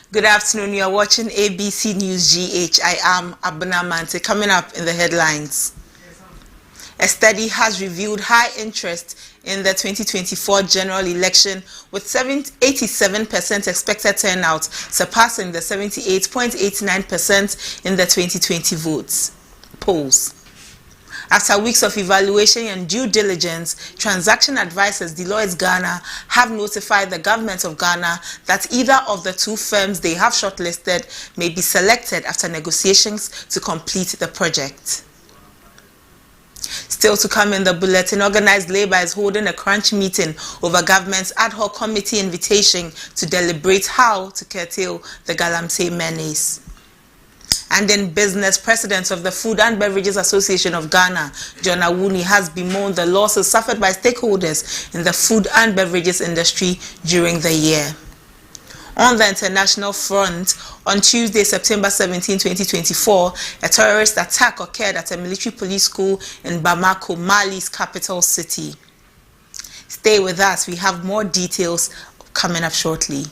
Good afternoon. You are watching ABC News GH. I am Abuna Mante. Coming up in the headlines. A study has revealed high interest in the 2024 general election with 87% expected turnout, surpassing the 78.89% in the 2020 polls. After weeks of evaluation and due diligence, transaction advisors Deloitte Ghana have notified the government of Ghana that either of the two firms they have shortlisted may be selected after negotiations to complete the project. Still to come in the bulletin, Organized Labour is holding a crunch meeting over government's ad hoc committee invitation to deliberate how to curtail the Galamsey menace. And in business, President of the Food and Beverages Association of Ghana, John Awuni, has bemoaned the losses suffered by stakeholders in the food and beverages industry during the year. On the international front, on Tuesday, September 17, 2024, a terrorist attack occurred at a military police school in Bamako, Mali's capital city. Stay with us. We have more details coming up shortly.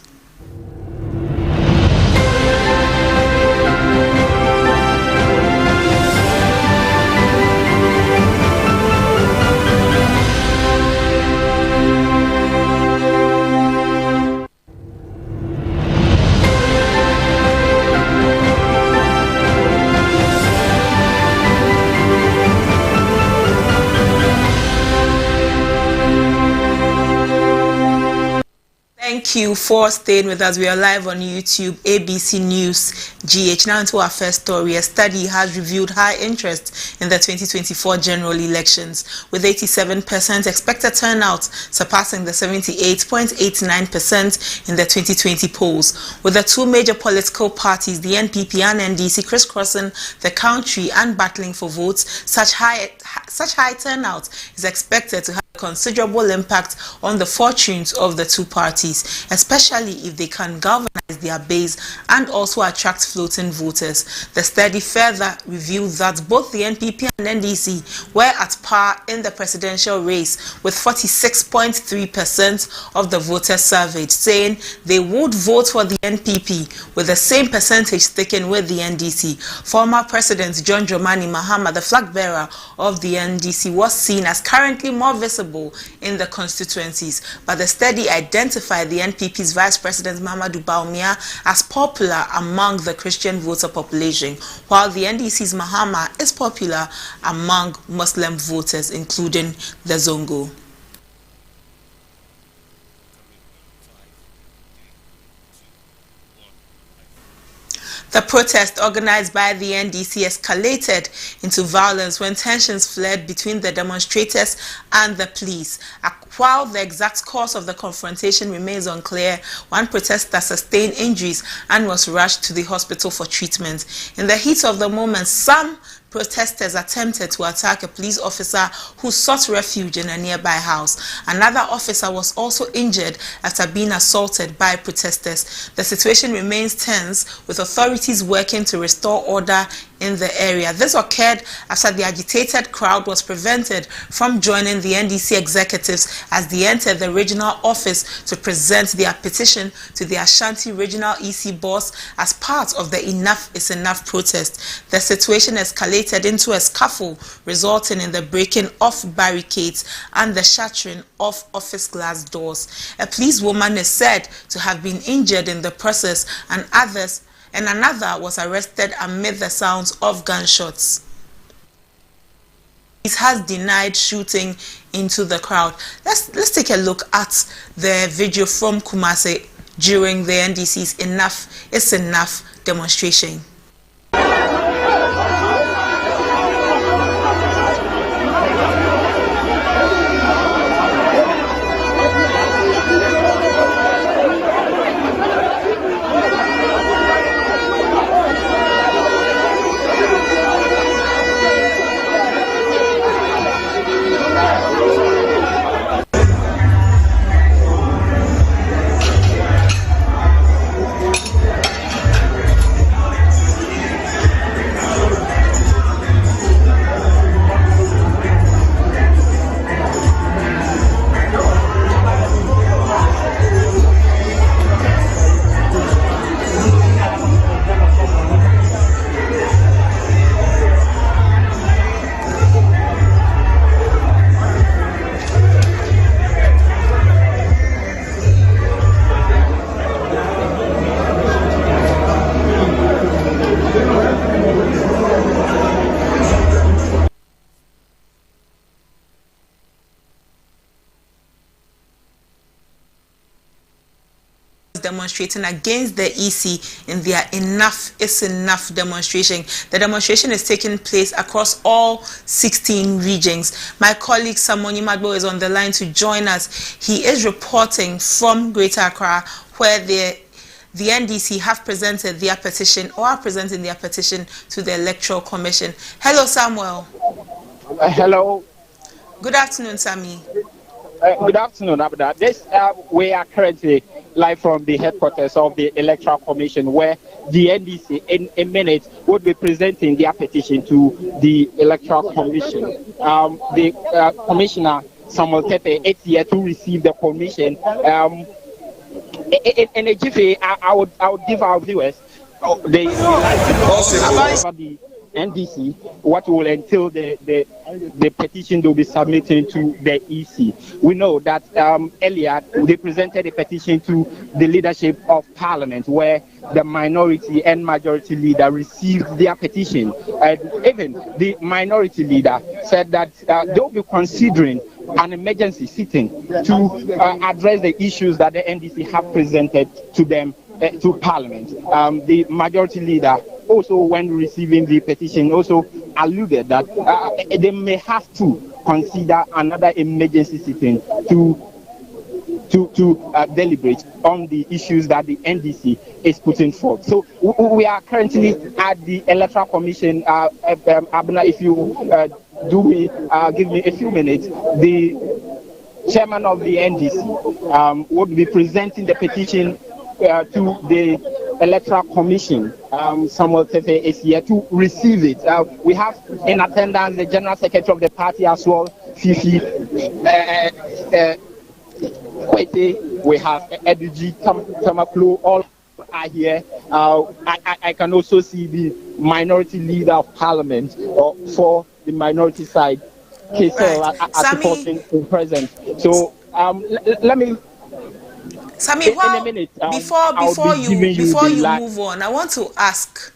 Thank you for staying with us. We are live on YouTube, ABC News GH. Now into our first story. A study has revealed high interest in the 2024 general elections, with 87% expected turnout, surpassing the 78.89% in the 2020 polls, with the two major political parties, the NPP and NDC, crisscrossing the country and battling for votes. Such high turnout is expected to have a considerable impact on the fortunes of the two parties, especially if they can galvanize their base and also attract floating voters. The study further revealed that both the NPP and NDC were at par in the presidential race, with 46.3% of the voters surveyed saying they would vote for the NPP, with the same percentage sticking with the NDC. Former President John Dramani Mahama, the flag bearer of the NDC, was seen as currently more visible in the constituencies, but the study identified the NPP's Vice President Mamadou Bawumia as popular among the Christian voter population, while the NDC's Mahama is popular among Muslim voters, including the Zongo. The protest organized by the NDC escalated into violence when tensions flared between the demonstrators and the police. While the exact cause of the confrontation remains unclear, one protester sustained injuries and was rushed to the hospital for treatment. In the heat of the moment, some protesters attempted to attack a police officer who sought refuge in a nearby house. Another officer was also injured after being assaulted by protesters. The situation remains tense, with authorities working to restore order in the area. This occurred after the agitated crowd was prevented from joining the NDC executives as they entered the regional office to present their petition to the Ashanti Regional EC boss as part of the Enough is Enough protest. The situation escalated into a scuffle, resulting in the breaking of barricades and the shattering of office glass doors. A policewoman is said to have been injured in the process, and another was arrested amid the sounds of gunshots. He has denied shooting into the crowd. Let's take a look at the video from Kumasi during the NDC's Enough is Enough demonstration. Demonstrating against the EC in their Enough is Enough demonstration. The demonstration is taking place across all 16 regions. My colleague Samoni Magbo is on the line to join us. He is reporting from Greater Accra, where the NDC have presented their petition or are presenting their petition to the Electoral Commission. Hello, Samuel. Hello. Good afternoon, Sammy. Good afternoon, Abda. We are currently live from the headquarters of the Electoral Commission, where the NDC in a minute would be presenting their petition to the Electoral Commission. The Commissioner Samuel Tetteh is here to receive the commission. In a jiffy, I would give our viewers the NDC, what will entail the petition they'll be submitting to the EC. We know that earlier they presented a petition to the leadership of Parliament, where the minority and majority leader received their petition. And even the minority leader said that they'll be considering an emergency sitting to address the issues that the NDC have presented to them, to Parliament. The majority leader also, when receiving the petition, also alluded that they may have to consider another emergency sitting to deliberate on the issues that the NDC is putting forth. So we are currently at the Electoral Commission. Abna, if you give me a few minutes, the chairman of the NDC would be presenting the petition to the Electoral Commission. Samuel Tetteh is here to receive it. We have in attendance the General Secretary of the party as well, Fifi Kwete. We have Ediji Tamaklu, all are here. I can also see the minority leader of Parliament for the minority side, Kesel, at present. So let me. Sammy, in a minute, before you move on, I want to ask.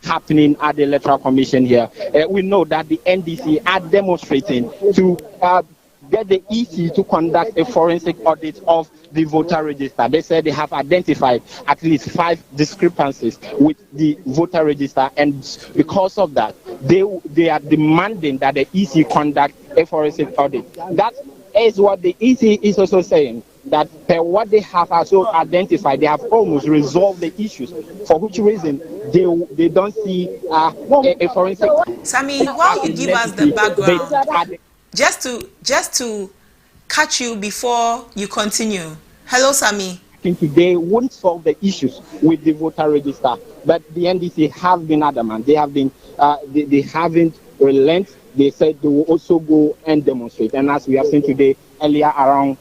Happening at the Electoral Commission here, we know that the NDC are demonstrating to get the EC to conduct a forensic audit of the voter register. They said they have identified at least 5 discrepancies with the voter register, and because of that, they are demanding that the EC conduct a forensic audit. That is what the EC is also saying. that per what they have also identified, they have almost resolved the issues, for which reason they don't see a forensic. Sammy, while you give us the background, just to catch you before you continue. Hello, Sammy. I think they won't solve the issues with the voter register, but the NDC have been adamant. They have been they haven't relented. They said they will also go and demonstrate. And as we have seen today, earlier around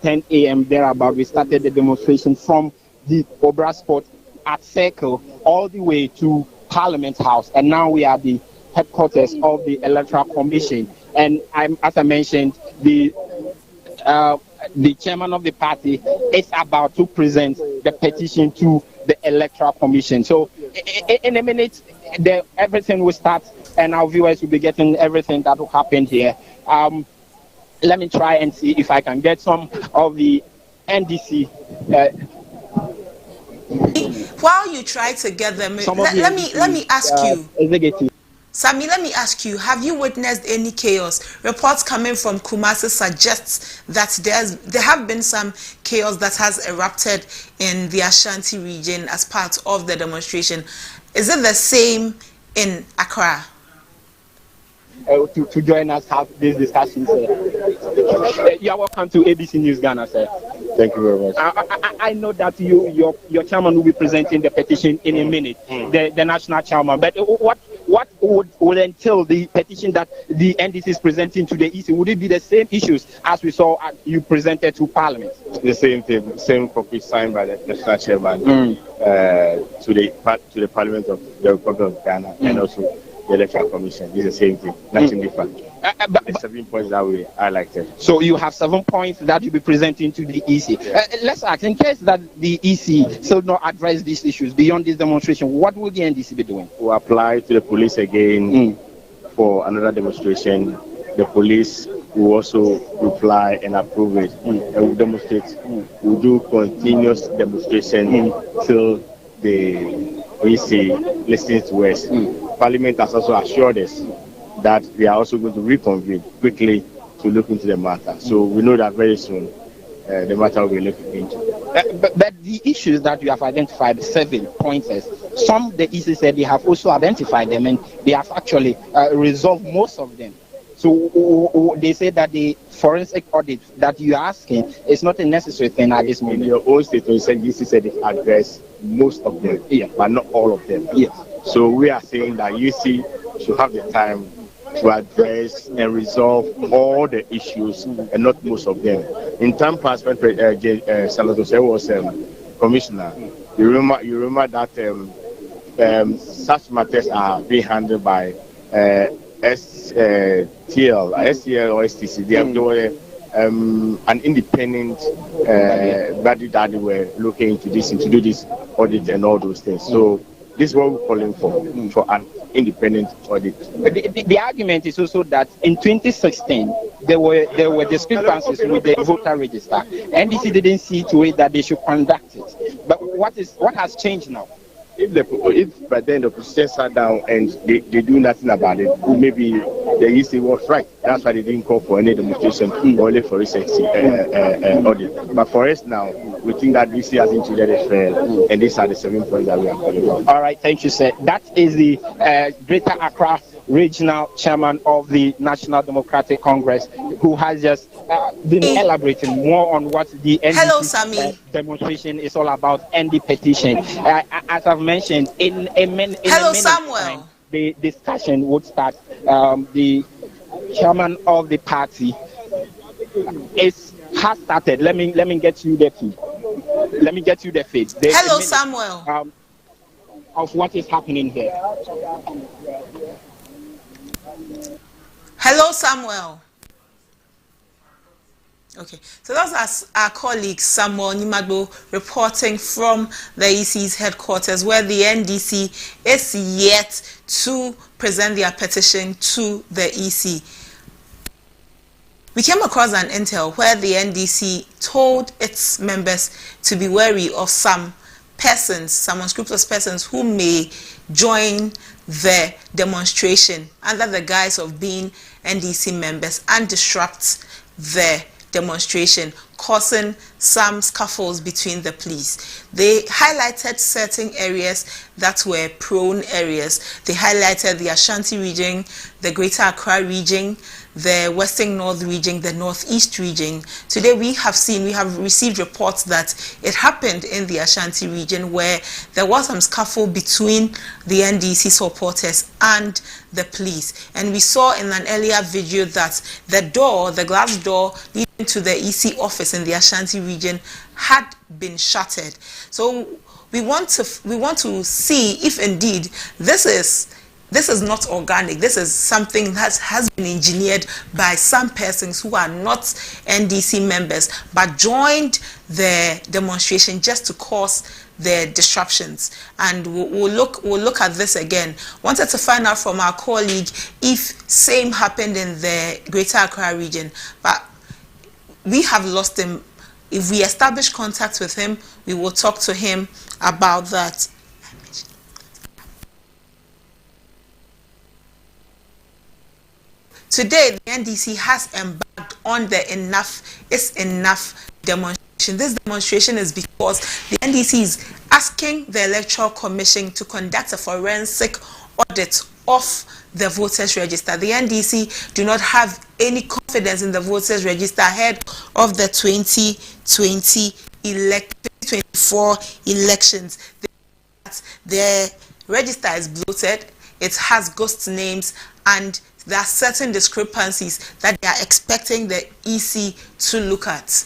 10 a.m. thereabout, we started the demonstration from the Obra Sport at Circle all the way to Parliament House. And now we are at the headquarters of the Electoral Commission. And as I mentioned, the chairman of the party is about to present the petition to the Electoral Commission. So in a minute, everything will start, and our viewers will be getting everything that will happen here. Let me try and see if I can get some of the NDC. While you try to get them, let me ask you. Executive. Sammy, let me ask you, have you witnessed any chaos? Reports coming from Kumasi suggests that there have been some chaos that has erupted in the Ashanti region as part of the demonstration. Is it the same in Accra? To join us have this discussion, sir. You are welcome to ABC News Ghana, sir. Thank you very much. I know that your chairman will be presenting the petition in a minute, the national chairman. But what would entail the petition that the NDC is presenting to the EC? Would it be the same issues as we saw you presented to Parliament? The same thing, same copy signed by the national chairman to the Parliament of the Republic of Ghana and also the Electoral Commission. It's the same thing, nothing different. The 7 points that we highlighted. So you have 7 points that you'll be presenting to the EC. Yeah. Let's ask, in case that the EC still not address these issues beyond this demonstration, what will the NDC be doing? We'll apply to the police again for another demonstration. The police will also reply and approve it, and we'll demonstrate. We'll do continuous demonstration till the EC listens to us. Parliament has also assured us that they are also going to reconvene quickly to look into the matter. So we know that very soon the matter will be looked into. But the issues that you have identified, 7 pointers, some the EC said they have also identified them and they have actually resolved most of them. So they say that the forensic audit that you are asking is not a necessary thing at this moment. In your own statement, you said EC said they addressed most of them, but not all of them. Yes. So we are saying that EC should have the time to address and resolve all the issues and not most of them. In time past, when Salazar was commissioner, you remember that such matters are being handled by STL or STC. They were an independent body that they were looking into this and to do this audit and all those things. So this is what we're calling for an independent audit. The argument is also that in 2016 there were discrepancies with the voter register. NDC didn't see to it that they should conduct it. But what has changed now? If by then the procedure sat down and they do nothing about it, maybe the EC was right. That's why they didn't call for any demonstration only for research audit. But for us now, we think that EC has included it fair, and these are the 7 points that we are calling for. All right, thank you, sir. That is the Greater Accra Regional Chairman of the National Democratic Congress, who has just been elaborating more on what the NDC demonstration is all about and the petition. As I've mentioned, in a minute time, the discussion would start. The chairman of the party has started. Let me get you the feed. Let me get you the feed. Hello, Samuel. Of what is happening here. Hello, Samuel. Okay, so that's our colleague Samuel Nimagbo reporting from the EC's headquarters, where the NDC is yet to present their petition to the EC. We came across an intel where the NDC told its members to be wary of some persons, some unscrupulous persons who may join the demonstration under the guise of being NDC members and disrupt the demonstration, causing some scuffles between the police. They highlighted certain areas that were prone areas. They highlighted the Ashanti region, the Greater Accra region, the Western North region, the Northeast region. Today we have received reports that it happened in the Ashanti region where there was some scuffle between the NDC supporters and the police. And we saw in an earlier video that the glass door leading to the EC office in the Ashanti region had been shattered. So we want to see if indeed this is not organic. This is something that has been engineered by some persons who are not NDC members but joined the demonstration just to cause the disruptions. And we'll look at this again. Wanted to find out from our colleague if same happened in the Greater Accra region, but we have lost him. If we establish contact with him, we will talk to him about that. Today, the NDC has embarked on the Enough is Enough demonstration. This demonstration is because the NDC is asking the Electoral Commission to conduct a forensic audit of the voters register. The NDC do not have any confidence in the voters register ahead of the 2024 elections. The register is bloated, it has ghost names, and there are certain discrepancies that they are expecting the EC to look at.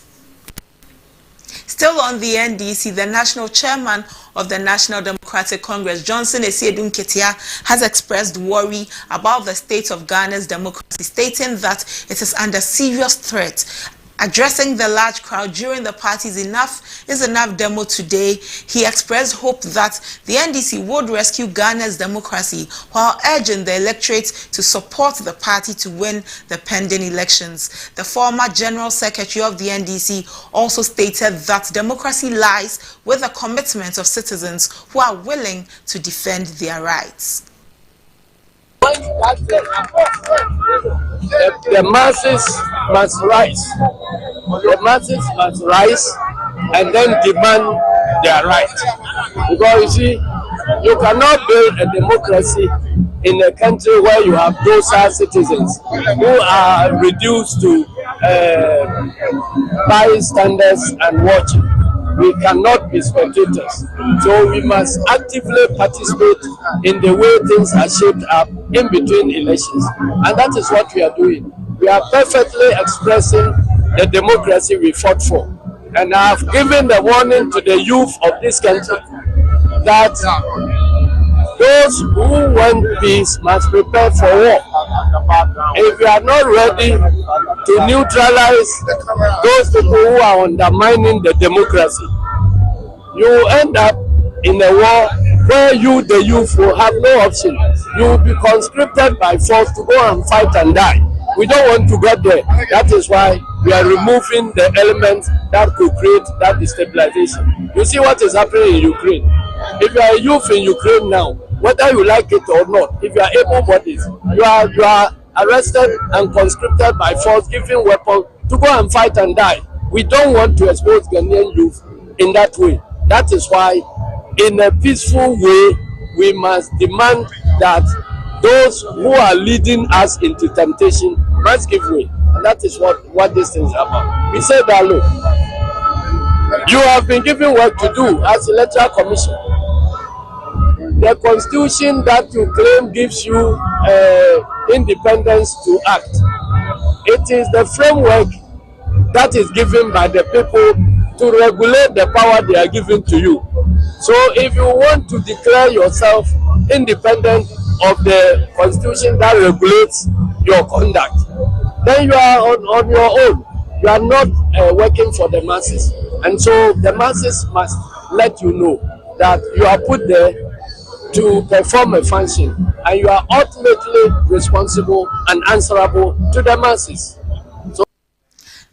Still on the NDC, the national chairman of the National Democratic Congress, Johnson Esiedun Ketia, has expressed worry about the state of Ghana's democracy, stating that it is under serious threat. Addressing the large crowd during the party's Enough is Enough demo today, he expressed hope that the NDC would rescue Ghana's democracy while urging the electorate to support the party to win the pending elections. The former General Secretary of the NDC also stated that democracy lies with the commitment of citizens who are willing to defend their rights. The masses must rise. The masses must rise and then demand their right. Because you see, you cannot build a democracy in a country where you have docile citizens who are reduced to bystanders and watching. We cannot be spectators. So we must actively participate in the way things are shaped up in between elections. And that is what we are doing. We are perfectly expressing the democracy we fought for. And I have given the warning to the youth of this country that those who want peace must prepare for war. If you are not ready to neutralize those people who are undermining the democracy, you will end up in a war where you, the youth, will have no option. You will be conscripted by force to go and fight and die. We don't want to get there. That is why we are removing the elements that could create that destabilization. You see what is happening in Ukraine. If you are a youth in Ukraine now, whether you like it or not, if you are able-bodied, you are arrested and conscripted by force, given weapons to go and fight and die. We don't want to expose Ghanaian youth in that way. That is why, in a peaceful way, we must demand that those who are leading us into temptation must give way. And that is what this thing is about. We say that, look, you have been given work to do as Electoral Commission. The constitution that you claim gives you independence to act. It is the framework that is given by the people to regulate the power they are giving to you. So if you want to declare yourself independent of the constitution that regulates your conduct, then you are on your own. You are not working for the masses. And so the masses must let you know that you are put there to perform a function, and you are ultimately responsible and answerable to the masses.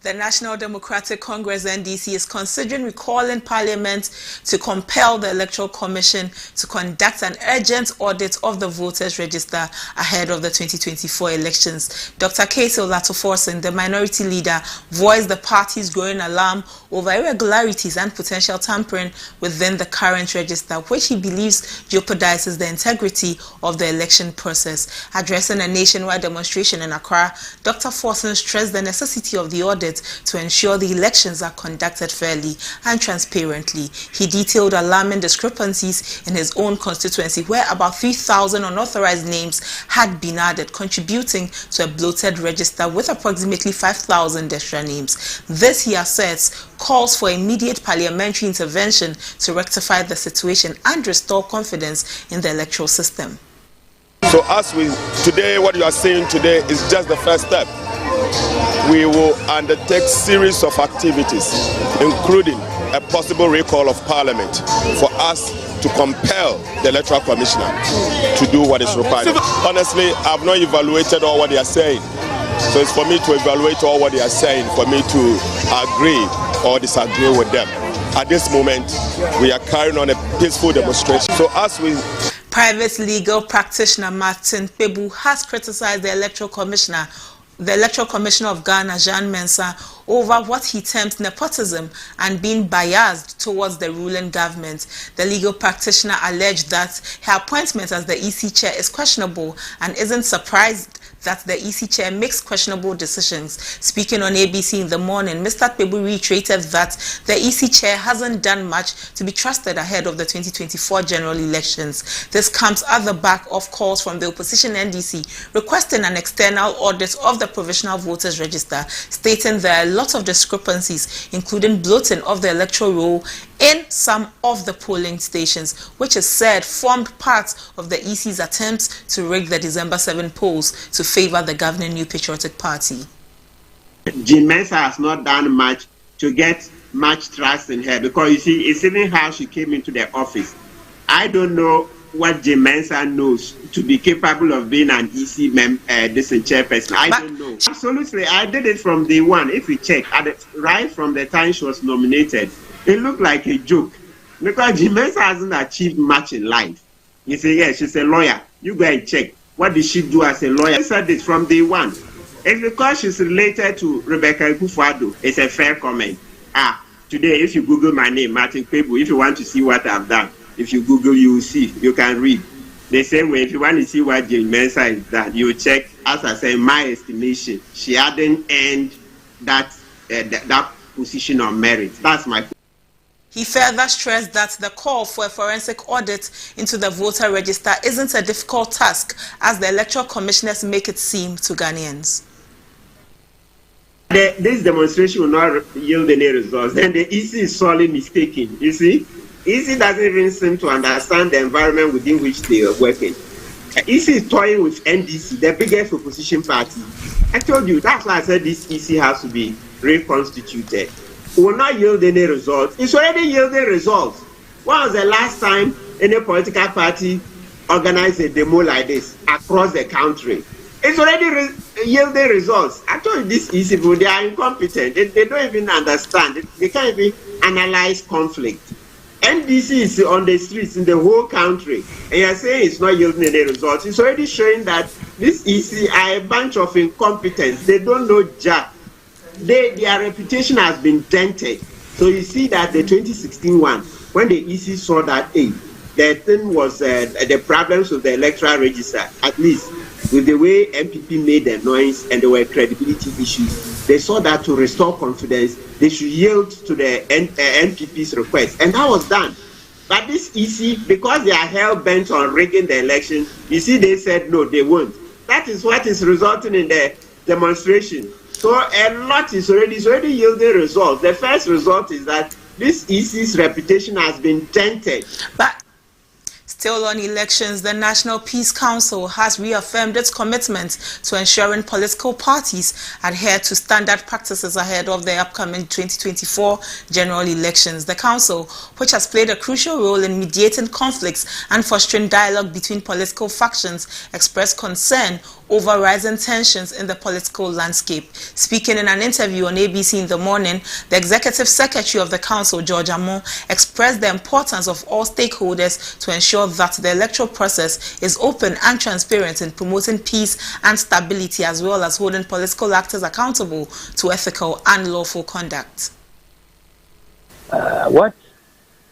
The National Democratic Congress (NDC) is considering recalling Parliament to compel the Electoral Commission to conduct an urgent audit of the voters' register ahead of the 2024 elections. Dr. Casey Olatoforson, the minority leader, voiced the party's growing alarm over irregularities and potential tampering within the current register, which he believes jeopardizes the integrity of the election process. Addressing a nationwide demonstration in Accra, Dr. Forson stressed the necessity of the audit to ensure the elections are conducted fairly and transparently. He detailed alarming discrepancies in his own constituency, where about 3,000 unauthorized names had been added, contributing to a bloated register with approximately 5,000 extra names. This, he asserts, calls for immediate parliamentary intervention to rectify the situation and restore confidence in the electoral system. So today, what you are saying today is just the first step. We will undertake series of activities, including a possible recall of Parliament, for us to compel the Electoral Commissioner to do what is required. Honestly, I've not evaluated all what they are saying. So it's for me to evaluate all what they are saying, for me to agree or disagree with them. At this moment, we are carrying on a peaceful demonstration. So Private legal practitioner Martin Kpebu has criticized the Electoral Commissioner of Ghana, Jean Mensa, over what he terms nepotism and being biased towards the ruling government. The legal practitioner alleged that her appointment as the EC chair is questionable and isn't surprised that the EC chair makes questionable decisions. Speaking on ABC in the morning, Mr. Kpebu reiterated that the EC chair hasn't done much to be trusted ahead of the 2024 general elections. This comes at the back of calls from the opposition NDC requesting an external audit of the provisional voters register, stating there are a lot of discrepancies, including bloating of the electoral roll in some of the polling stations, which is said formed part of the EC's attempts to rig the December 7 polls to favor the governing New Patriotic Party. Jean Mensa has not done much to get much trust in her, because you see, it's even how she came into the office. I don't know what Jean Mensa knows to be capable of being an EC chairperson. I don't know. Absolutely, I did it from day one. If you check, right from the time she was nominated, it looked like a joke, because Jean Mensa hasn't achieved much in life. You say, yes, she's a lawyer. You go and check. What did she do as a lawyer? I said it from day one. It's because she's related to Rebecca Akufo-Addo. It's a fair comment. Today, if you Google my name, Martin Kpebu, if you want to see what I've done, if you Google, you will see. You can read. The same way, if you want to see what Jean Mensa is done, you check. As I say, in my estimation, she hadn't earned that position on merit. That's my point. He further stressed that the call for a forensic audit into the voter register isn't a difficult task, as the electoral commissioners make it seem to Ghanaians. This demonstration will not yield any results, and the EC is sorely mistaken. You see, EC doesn't even seem to understand the environment within which they are working. EC is toying with NDC, the biggest opposition party. I told you, that's why I said this EC has to be reconstituted. Will not yield any results. It's already yielding results. When was the last time any political party organized a demo like this across the country? It's already yielding results. I told you this easy, but they are incompetent. They don't even understand. They can't even analyze conflict. NDC is on the streets in the whole country, and you're saying it's not yielding any results. It's already showing that this EC are a bunch of incompetents. They don't know jack. Their reputation has been dented. So you see that the 2016 one, when the EC saw that, the thing was the problems with the electoral register, at least with the way MPP made the noise and there were credibility issues, they saw that to restore confidence, they should yield to the MPP's request. And that was done. But this EC, because they are hell-bent on rigging the election, you see, they said no, they won't. That is what is resulting in the demonstration. So a lot is already yielding results. The first result is that this EC's reputation has been dented. But still on elections, the National Peace Council has reaffirmed its commitment to ensuring political parties adhere to standard practices ahead of the upcoming 2024 general elections. The council, which has played a crucial role in mediating conflicts and fostering dialogue between political factions, expressed concern over rising tensions in the political landscape. Speaking in an interview on ABC in the morning, the Executive Secretary of the Council, George Amoh, expressed the importance of all stakeholders to ensure that the electoral process is open and transparent in promoting peace and stability, as well as holding political actors accountable to ethical and lawful conduct. What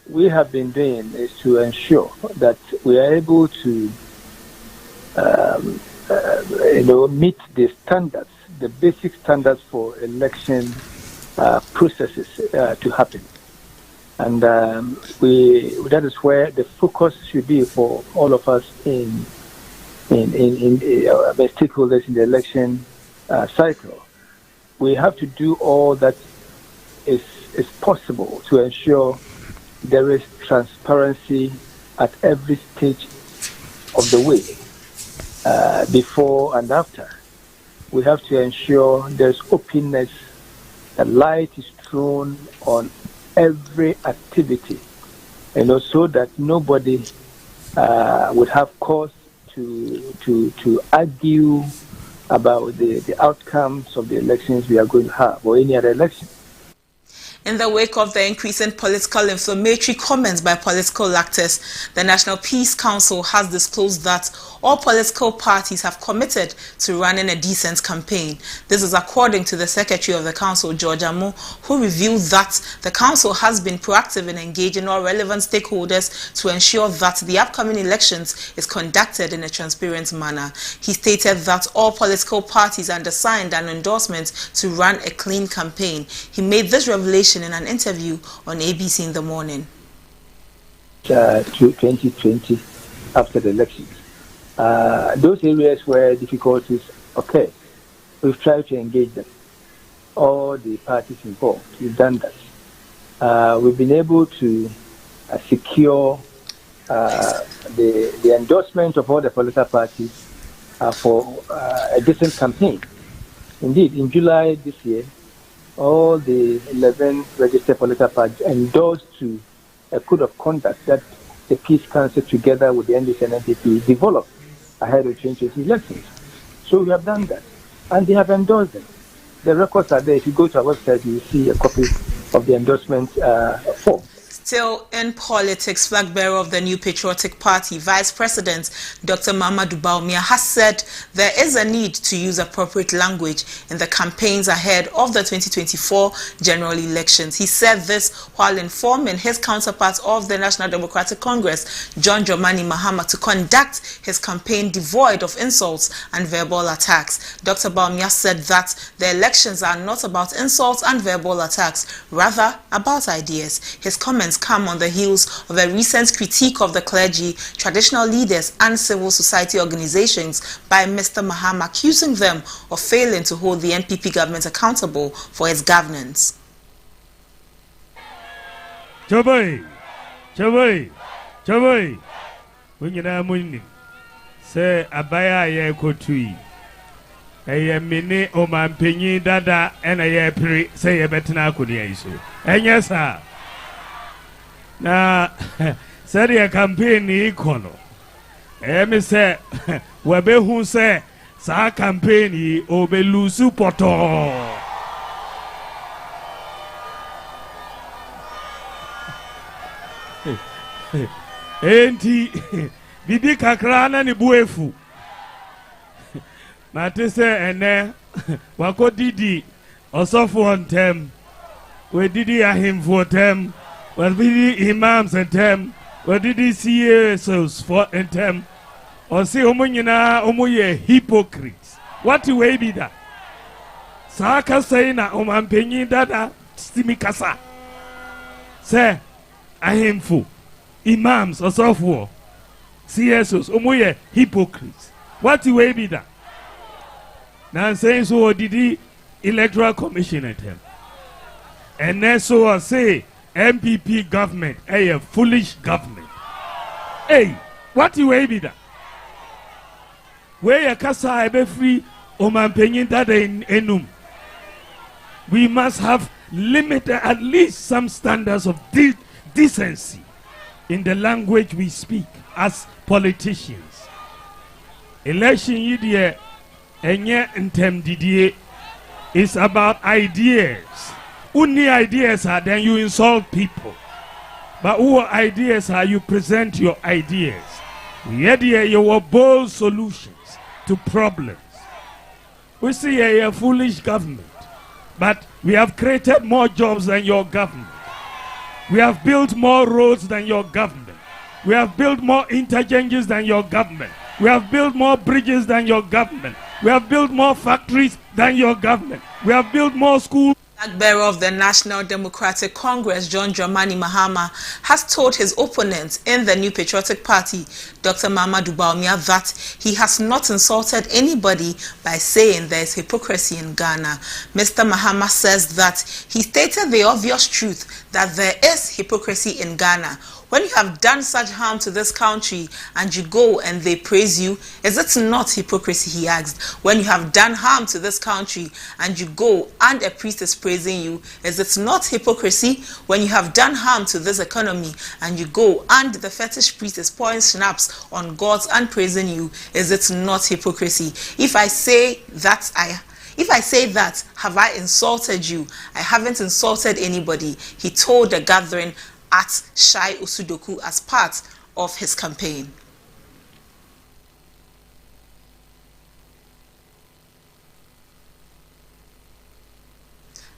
we have been doing is to ensure that we are able to meet the standards, the basic standards for election processes to happen. And that is where the focus should be for all of us in stakeholders in the election cycle. We have to do all that is possible to ensure there is transparency at every stage of the way, before and after. We have to ensure there's openness, that light is thrown on every activity, so that nobody would have cause to argue about the outcomes of the elections we are going to have, or any other election. In the wake of the increasing political inflammatory comments by political actors, the National Peace Council has disclosed that all political parties have committed to running a decent campaign. This is according to the Secretary of the Council, George Amoh, who revealed that the Council has been proactive in engaging all relevant stakeholders to ensure that the upcoming elections is conducted in a transparent manner. He stated that all political parties undersigned an endorsement to run a clean campaign. He made this revelation in an interview on ABC in the morning. 2020, after the elections, those areas where difficulties occur, we've tried to engage them. All the parties involved, we've done that. We've been able to secure the endorsement of all the political parties for a decent campaign. Indeed, in July this year, all the 11 registered political parties endorsed to a code of conduct that the Peace Council, together with the NDC and NPP, developed ahead of 2020 elections. So we have done that, and they have endorsed them. The records are there. If you go to our website, you will see a copy of the endorsement form. Still in politics, flag bearer of the New Patriotic Party, Vice President Dr. Mahamudu Bawumia, has said there is a need to use appropriate language in the campaigns ahead of the 2024 general elections. He said this while informing his counterpart of the National Democratic Congress, John Dramani Mahama, to conduct his campaign devoid of insults and verbal attacks. Dr. Bawumia said that the elections are not about insults and verbal attacks, rather about ideas. His comments come on the heels of a recent critique of the clergy, traditional leaders and civil society organizations by Mr. Mahama, accusing them of failing to hold the NPP government accountable for its governance. Chabai, Winyana Muni, say Abaya ye kotui. Eye mini oman penyi dada ena ye pri say ye betina kunia isu. Yes, sir. Na seri a campaign ni ikono. Me say webe hu say sa campaign yi obe lusu poto. Enti bibi kakra na ni buefu. Na te say ene wako didi osofu on tem. We didi ahimfo tem. Well, we imams and them, well, did he see CSOs for and them, or say, Omoye hypocrites? What way be that? Saka saying, Oman Penny Dada, Stimikasa. Say, I am full. Imams or software, CSOs, Omoye hypocrites. What way be that? Now saying so, did the Electoral Commission at him? And then so I say, MPP government, a foolish government. Hey, what you way be that? Where a casa be free, Oman Penyin that in enum. We must have limited at least some standards of decency in the language we speak as politicians. Election year, Enye ntem didie. It's about ideas. Only ideas are then you insult people. But who ideas are you present your ideas? Yet your bold solutions to problems. We see a foolish government, but we have created more jobs than your government. We have built more roads than your government. We have built more interchanges than your government. We have built more bridges than your government. We have built more factories than your government. We have built more schools. Flag bearer of the National Democratic Congress, John Dramani Mahama, has told his opponents in the New Patriotic Party, Dr. Mahamudu Bawumia, that he has not insulted anybody by saying there is hypocrisy in Ghana. Mr. Mahama says that he stated the obvious truth that there is hypocrisy in Ghana. When you have done such harm to this country and you go and they praise you, is it not hypocrisy, he asked? When you have done harm to this country and you go and a priest is praising you, is it not hypocrisy? When you have done harm to this economy and you go and the fetish priest is pouring schnapps on gods and praising you, is it not hypocrisy? If I say that, have I insulted you? I haven't insulted anybody, he told the gathering at Shai Osudoku as part of his campaign.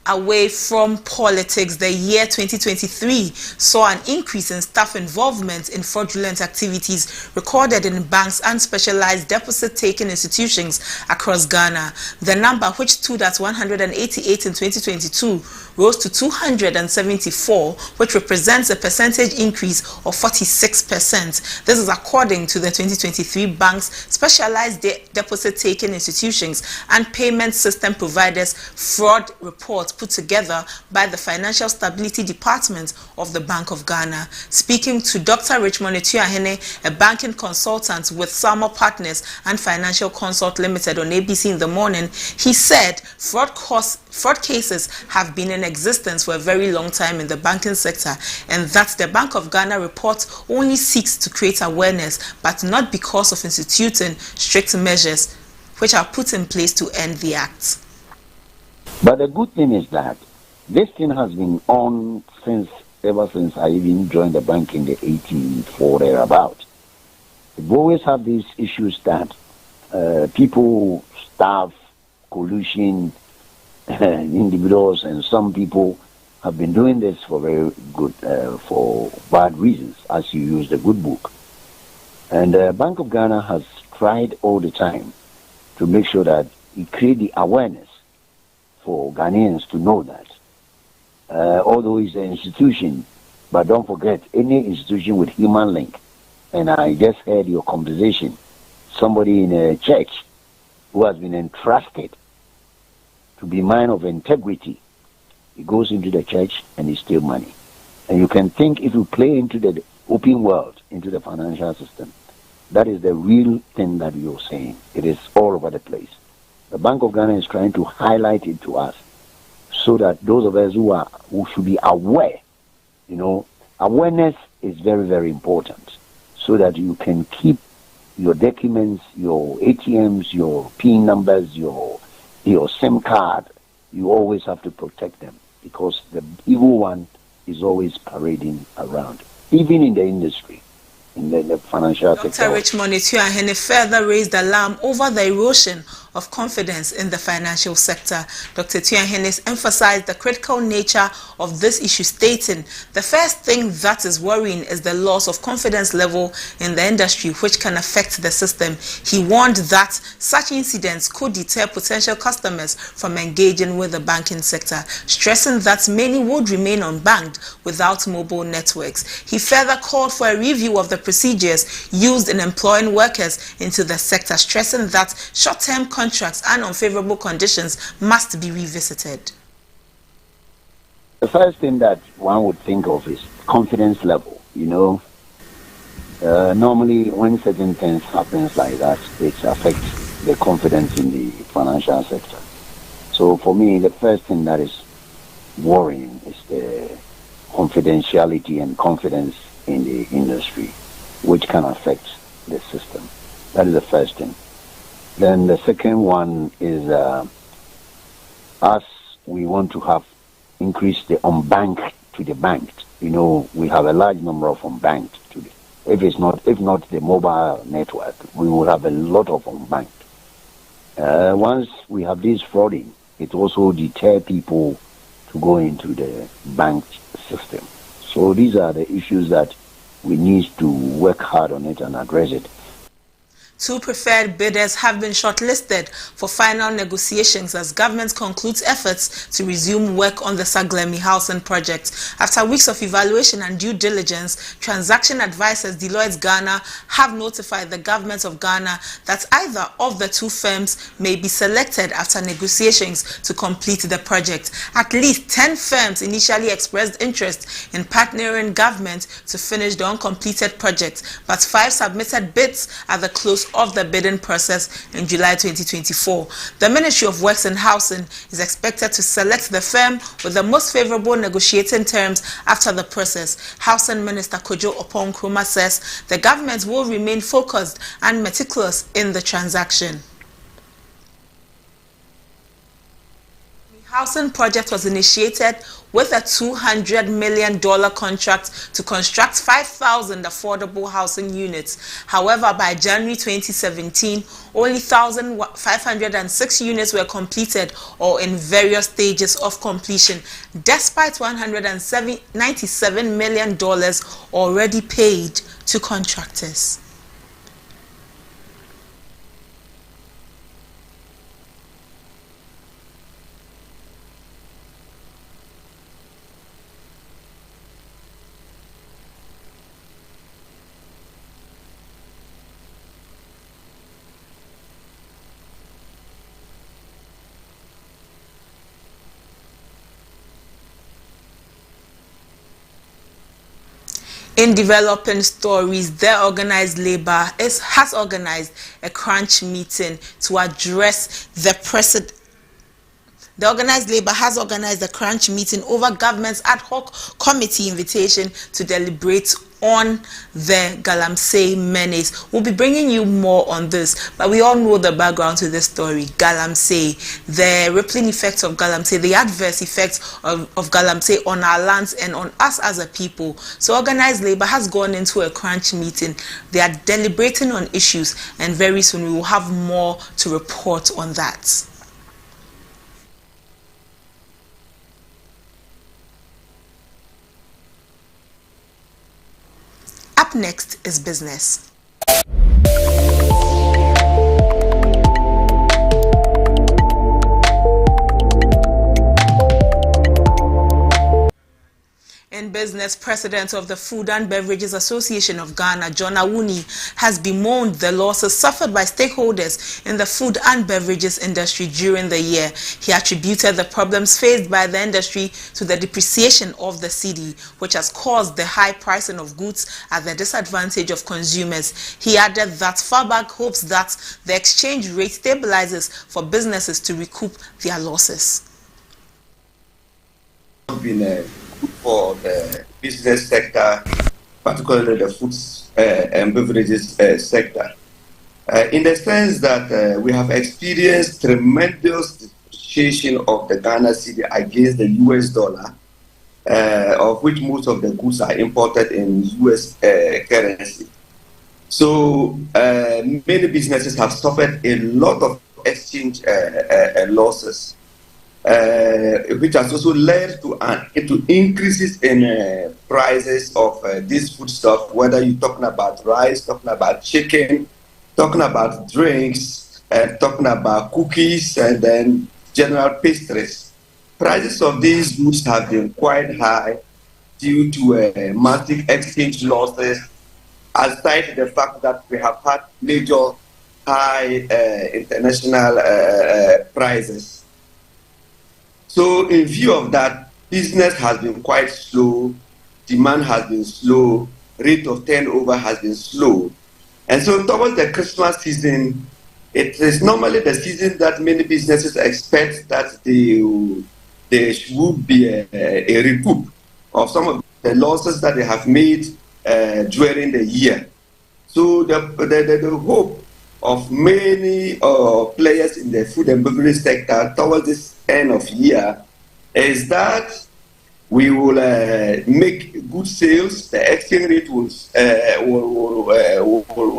Away from politics, the year 2023 saw an increase in staff involvement in fraudulent activities recorded in banks and specialized deposit-taking institutions across Ghana. The number, which stood at 188 in 2022, rose to 274, which represents a percentage increase of 46%. This is according to the 2023 Banks, Specialized Deposit-Taking Institutions and Payment System Providers Fraud Report put together by the Financial Stability Department of the Bank of Ghana. Speaking to Dr. Richmond Etuahene, a banking consultant with Salmo Partners and Financial Consult Limited on ABC in the Morning, he said fraud cases have been in existence for a very long time in the banking sector, and that the Bank of Ghana report only seeks to create awareness, but not because of instituting strict measures which are put in place to end the acts. But the good thing is that this thing has been on ever since I even joined the bank in the 1840 thereabout. We always have these issues that people, staff, collusion, individuals, and some people have been doing this for very good, for bad reasons, as you use the good book. And the Bank of Ghana has tried all the time to make sure that it creates the awareness for Ghanaians to know that. Although it's an institution, but don't forget, any institution with human link. And I just heard your conversation, somebody in a church who has been entrusted to be man of integrity, he goes into the church and he steals money. And you can think, if you play into the open world, into the financial system, that is the real thing that you're saying. It is all over the place. The Bank of Ghana is trying to highlight it to us so that those of us who should be aware, awareness is very, very important so that you can keep your documents, your ATMs, your PIN numbers, your SIM card. You always have to protect them because the evil one is always parading around, even in the industry. In the financial sector. Dr. Richmond Etuahene further raised alarm over the erosion of confidence in the financial sector. Dr. Etuahene emphasized the critical nature of this issue, stating the first thing that is worrying is the loss of confidence level in the industry, which can affect the system. He warned that such incidents could deter potential customers from engaging with the banking sector, stressing that many would remain unbanked without mobile networks. He further called for a review of the procedures used in employing workers into the sector, stressing that short-term contracts and unfavorable conditions must be revisited. The first thing that one would think of is confidence level. Normally when certain things happens like that, it affects the confidence in the financial sector. So for me, the first thing that is worrying is the confidentiality and confidence in the industry, which can affect the system. That is the first thing. Then the second one is us, we want to have increased the unbanked to the banked. You know, we have a large number of unbanked today. If not the mobile network, we will have a lot of unbanked. Once we have this frauding, it also deter people to go into the banked system. So these are the issues that we need to work hard on it and address it. 2 preferred bidders have been shortlisted for final negotiations as government concludes efforts to resume work on the Saglemi housing project. After weeks of evaluation and due diligence, transaction advisors Deloitte Ghana have notified the government of Ghana that either of the 2 firms may be selected after negotiations to complete the project. At least 10 firms initially expressed interest in partnering government to finish the uncompleted project, but 5 submitted bids at the close of the bidding process in July 2024. The Ministry of Works and Housing is expected to select the firm with the most favorable negotiating terms after the process. Housing Minister Kojo Oppong-Nkrumah says the government will remain focused and meticulous in the transaction. The housing project was initiated with a $200 million contract to construct 5,000 affordable housing units. However, by January 2017, only 1,506 units were completed or in various stages of completion, despite $197 million already paid to contractors. In developing stories, the organized labor has organized a crunch meeting to address the precedent. The organized labor has organized a crunch meeting over government's ad hoc committee invitation to deliberate on the Galamsey menace. We'll be bringing you more on this, but we all know the background to this story. Galamsey, the rippling effects of Galamsey, the adverse effects of Galamsey on our lands and on us as a people. So organized labor has gone into a crunch meeting. They are deliberating on issues, and very soon we will have more to report on that. Up next is business. In business, President of the Food and Beverages Association of Ghana, John Awuni, has bemoaned the losses suffered by stakeholders in the food and beverages industry during the year. He attributed the problems faced by the industry to the depreciation of the cedi, which has caused the high pricing of goods at the disadvantage of consumers. He added that FABAG hopes that the exchange rate stabilizes for businesses to recoup their losses. For the business sector, particularly the foods and beverages sector, in the sense that we have experienced tremendous depreciation of the Ghana cedi against the US dollar, of which most of the goods are imported in US currency. So many businesses have suffered a lot of exchange losses. Which has also led to increases in prices of this food stuff, whether you're talking about rice, talking about chicken, talking about drinks, talking about cookies, and then general pastries. Prices of these goods have been quite high due to massive exchange losses, aside the fact that we have had major high international prices. So in view of that, business has been quite slow, demand has been slow, rate of turnover has been slow. And so towards the Christmas season, it is normally the season that many businesses expect that there should be a recoup of some of the losses that they have made during the year. So the hope of many players in the food and beverage sector towards this end of year is that we will make good sales. The exchange rate will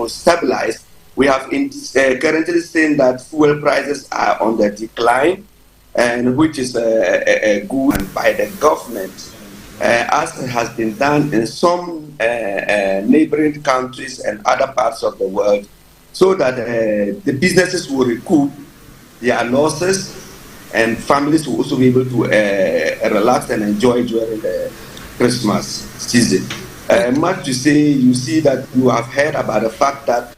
stabilize. We have currently seen that fuel prices are on the decline, and which is good by the government, as has been done in some neighboring countries and other parts of the world, so that the businesses will recoup their losses and families will also be able to relax and enjoy during the Christmas season. Much to say, you see that you have heard about the fact that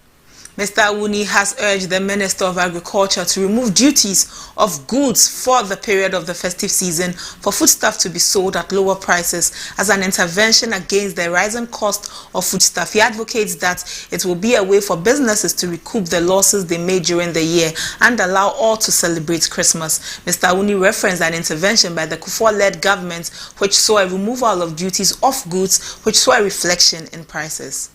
Mr. Awuni has urged the Minister of Agriculture to remove duties of goods for the period of the festive season for foodstuff to be sold at lower prices as an intervention against the rising cost of foodstuff. He advocates that it will be a way for businesses to recoup the losses they made during the year and allow all to celebrate Christmas. Mr. Awuni referenced an intervention by the Kufuor-led government which saw a removal of duties off goods, which saw a reflection in prices.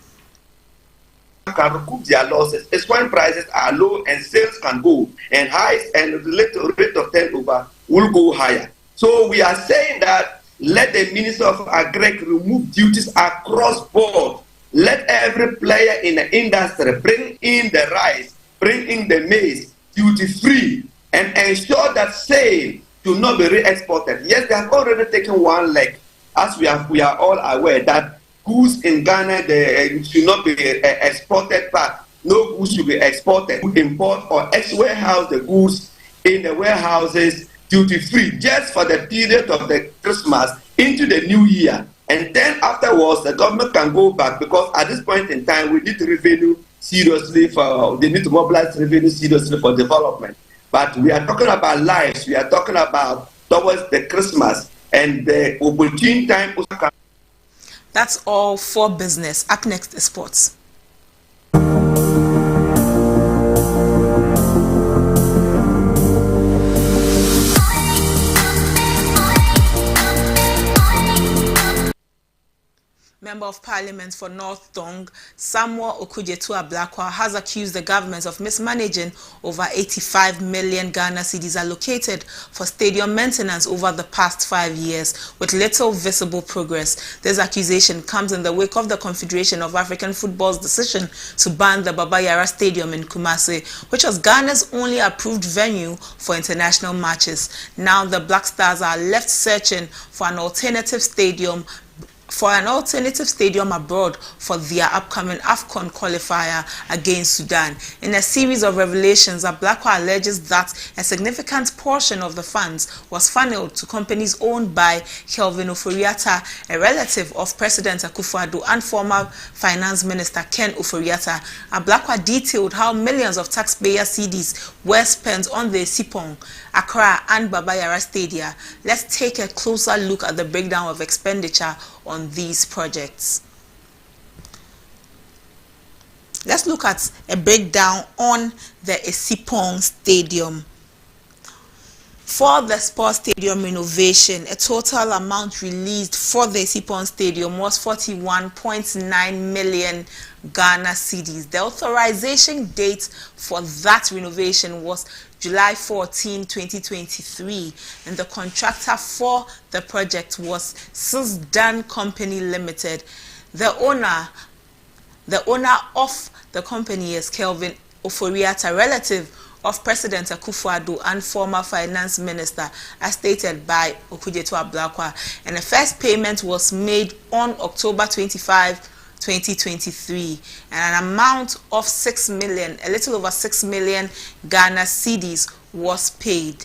Can recoup their losses is when prices are low and sales can go and high, and the rate of turnover will go higher. So we are saying that let the Minister of Agri remove duties across board. Let every player in the industry bring in the rice, bring in the maize duty free, and ensure that sale do not be re-exported. Yes, they have already taken one leg, as we are all aware that goods in Ghana they should not be exported back. No goods should be exported. Import or warehouse the goods in the warehouses duty free just for the period of the Christmas into the new year. And then afterwards, the government can go back, because at this point in time, we need revenue seriously they need to mobilize revenue seriously for development. But we are talking about lives. We are talking about towards the Christmas and the opportune time. That's all for business. Up next is sports. Member of Parliament for North Dong, Samuel Okudzeto-Ablakwa, has accused the government of mismanaging over 85 million Ghana cedis allocated for stadium maintenance over the past 5 years, with little visible progress. This accusation comes in the wake of the Confederation of African Football's decision to ban the Baba Yara Stadium in Kumasi, which was Ghana's only approved venue for international matches. Now the Black Stars are left searching for an alternative stadium abroad for their upcoming AFCON qualifier against Sudan. In a series of revelations, Ablakwa alleges that a significant portion of the funds was funneled to companies owned by Kelvin Ofori-Atta, a relative of President Akufo-Addo and former Finance Minister Ken Ofori-Atta. Ablakwa detailed how millions of taxpayer cedis were spent on the Sipong, Accra and Baba Yara Stadia. Let's take a closer look at the breakdown of expenditure on these projects. Let's look at a breakdown on the Esipong Stadium. For the sports stadium renovation, a total amount released for the Esipong Stadium was 41.9 million Ghana cedis. The authorization date for that renovation was July 14, 2023, and the contractor for the project was Sisdan Company Limited. The owner of the company is Kelvin Ofori-Atta, relative of President Akufo-Addo and former Finance Minister, as stated by Okudzeto-Ablakwa. And the first payment was made on October 25, 2023, and an amount of 6 million, a little over 6 million Ghana cedis was paid.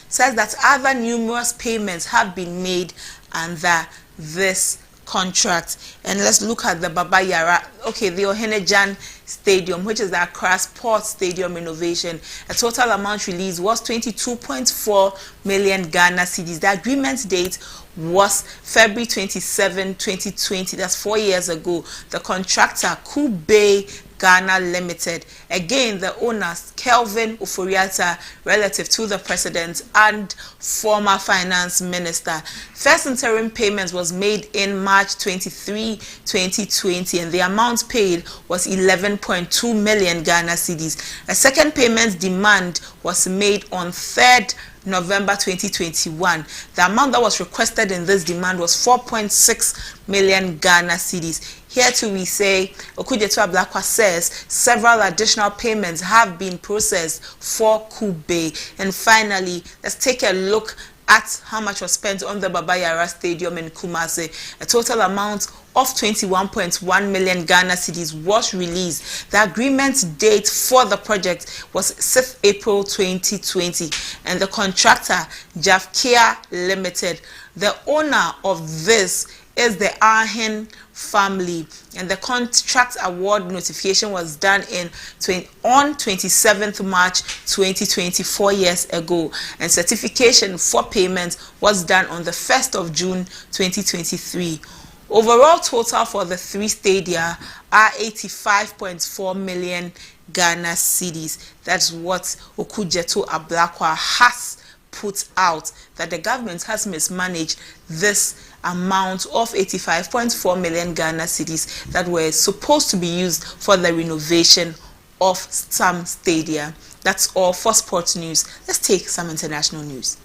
Says that other numerous payments have been made under this contract. And let's look at the Baba Yara, the Ohenejan Stadium, which is the Accra Sports Stadium renovation. A total amount released was 22.4 million Ghana cedis. The agreement date was February 27, 2020. That's 4 years ago. The contractor, Kube Ghana Limited. Again, the owners, Kelvin Oforiatta, relative to the president and former finance minister. First interim payment was made in March 23, 2020, and the amount paid was 11.2 million Ghana cedis. A second payment demand was made on 3rd November 2021. The amount that was requested in this demand was 4.6 million Ghana cedis. Here too we say, Okudzeto Ablakwa says several additional payments have been processed for Kube. And finally, let's take a look at how much was spent on the Baba Yara Stadium in Kumasi. A total amount of 21.1 million Ghana cedis was released. The agreement date for the project was 6th April 2020, and the contractor, Javkia Limited. The owner of this is the Ahin family, and the contract award notification was done on 27th March 2020, 4 years ago, and certification for payment was done on the 1st of June 2023. Overall total for the 3 stadia are 85.4 million Ghana cedis. That's what Okudzeto Ablakwa has put out, that the government has mismanaged this amount of 85.4 million Ghana cedis that were supposed to be used for the renovation of some stadia. That's all for sports news. Let's take some international news.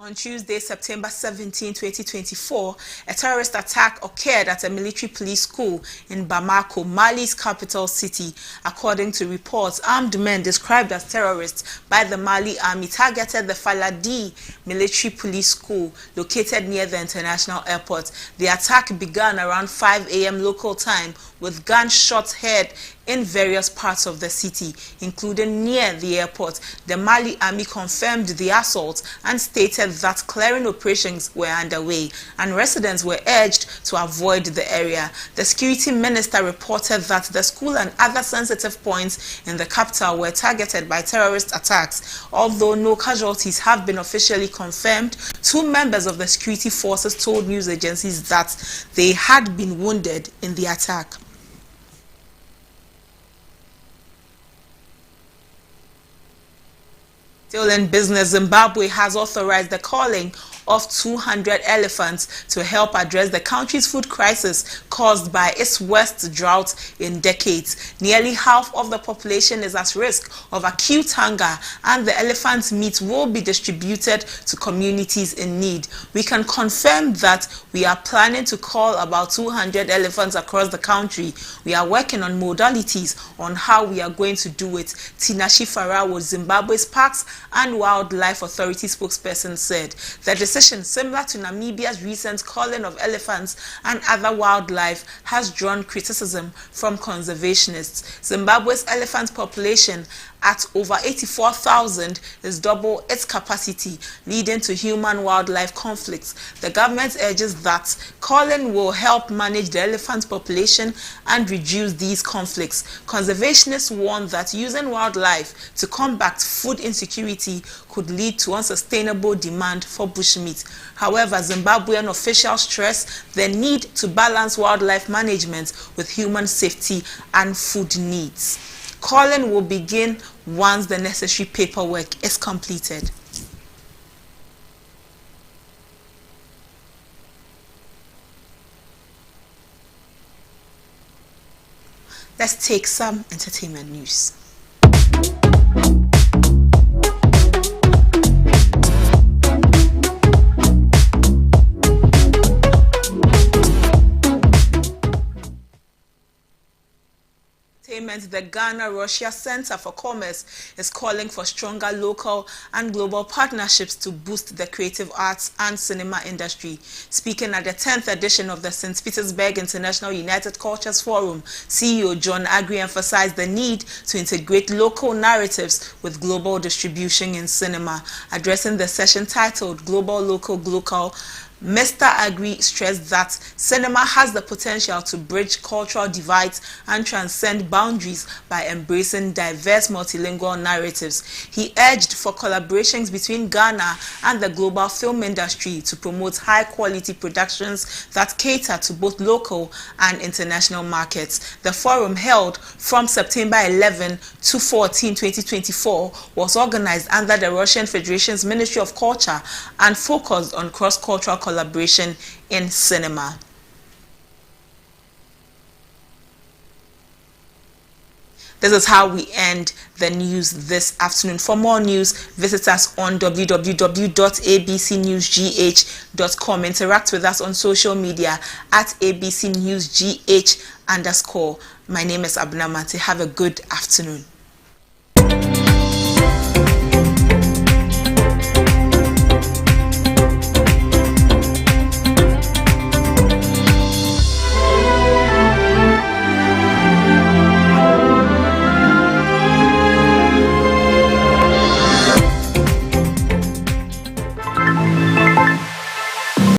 On Tuesday, September 17, 2024, a terrorist attack occurred at a military police school in Bamako, Mali's capital city. According to reports, armed men described as terrorists by the Mali army targeted the Faladi military police school located near the international airport. The attack began around 5 a.m. local time with gunshots heard in various parts of the city, including near the airport. The Mali army confirmed the assault and stated that clearing operations were underway and residents were urged to avoid the area. The security minister reported that the school and other sensitive points in the capital were targeted by terrorist attacks. Although no casualties have been officially confirmed, 2 members of the security forces told news agencies that they had been wounded in the attack. Still in business, Zimbabwe has authorized the culling of 200 elephants to help address the country's food crisis caused by its worst drought in decades. Nearly half of the population is at risk of acute hunger, and the elephant meat will be distributed to communities in need. We can confirm that we are planning to cull about 200 elephants across the country. We are working on modalities on how we are going to do it, Tinashe Farao, Zimbabwe's Parks and Wildlife Authority spokesperson, said. The decision, similar to Namibia's recent culling of elephants and other wildlife, has drawn criticism from conservationists. Zimbabwe's elephant population at over 84,000 is double its capacity, leading to human-wildlife conflicts. The government urges that culling will help manage the elephant population and reduce these conflicts. Conservationists warn that using wildlife to combat food insecurity could lead to unsustainable demand for bushmeat. However, Zimbabwean officials stress the need to balance wildlife management with human safety and food needs. Culling will begin once the necessary paperwork is completed. Let's take some entertainment news. The Ghana-Russia Center for Commerce is calling for stronger local and global partnerships to boost the creative arts and cinema industry. Speaking at the 10th edition of the St. Petersburg International United Cultures Forum, CEO John Agri emphasized the need to integrate local narratives with global distribution in cinema. Addressing the session titled Global, Local, Glocal, Mr. Agri stressed that cinema has the potential to bridge cultural divides and transcend boundaries by embracing diverse multilingual narratives. He urged for collaborations between Ghana and the global film industry to promote high-quality productions that cater to both local and international markets. The forum, held from September 11 to 14, 2024, was organized under the Russian Federation's Ministry of Culture and focused on cross-cultural collaboration in cinema. This is how we end the news this afternoon. For more news, visit us on www.abcnewsgh.com. Interact with us on social media at abcnewsgh_. My name is Abna Mate. Have a good afternoon.